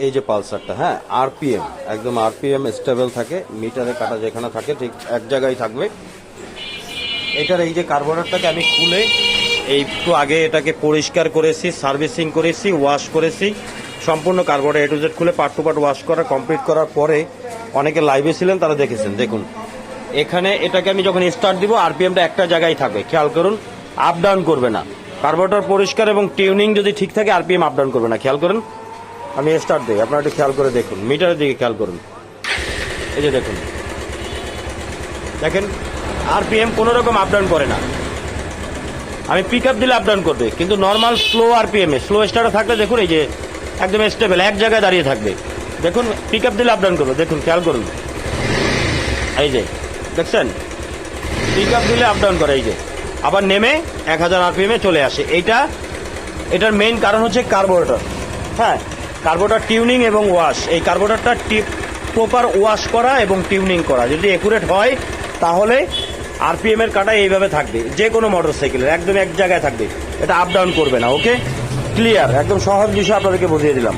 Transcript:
এই যে পালসারটা, হ্যাঁ আরপিএম একদম আরপিএম স্টেবল থাকে, মিটারে কাটা যেখানে থাকে ঠিক এক জায়গায় থাকবে। এটার এই যে কার্বোরেটরটাকে আমি খুলে এই একটু আগে এটাকে পরিষ্কার করেছি, সার্ভিসিং করেছি, ওয়াশ করেছি, সম্পূর্ণ কার্বোরেটর এ টু জেড খুলে পার্ট টু পার্ট ওয়াশ করা কমপ্লিট করার পরে অনেকে লাইভে ছিলেন তারা দেখেছেন। দেখুন এখানে এটাকে আমি যখন স্টার্ট দিব আরপিএমটা একটা জায়গায় থাকবে, খেয়াল করুন, আপ ডাউন করবে না। কার্বোরেটর পরিষ্কার এবং টিউনিং যদি ঠিক থাকে আরপিএম আপ ডাউন করবে না, খেয়াল করুন। আমি স্টার্ট দিই, আপনারা একটু খেয়াল করে দেখুন, মিটারের দিকে খেয়াল করুন, এই যে দেখুন, দেখেন আরপিএম কোনো রকম আপ ডাউন করে না। আমি পিক আপ দিলে আপ ডাউন করবে, কিন্তু নর্মাল স্লো আরপিএমে স্লো স্টার্টে থাকলে দেখুন এই যে একদম স্টেবল এক জায়গায় দাঁড়িয়ে থাকবে। দেখুন পিক আপ দিলে আপ ডাউন করবে, দেখুন খেয়াল করুন, এই যে দেখছেন পিক আপ দিলে আপ ডাউন করে, এই যে আবার নেমে 1000 আরপিএমে চলে আসে। এটার মেইন কারণ হচ্ছে কার্বোরেটর, হ্যাঁ কার্বোরেটর টিউনিং এবং ওয়াশ। এই কার্বোরেটরটা প্রপার ওয়াশ করা এবং টিউনিং করা যদি একুরেট হয় তাহলে আরপিএম এর কাটা এইভাবে থাকবে, যে কোনো মোটরসাইকেলের একদম এক জায়গায় থাকবে, এটা আপ ডাউন করবে না। ওকে, ক্লিয়ার, একদম সহজ বিষয় আপনাদেরকে বুঝিয়ে দিলাম।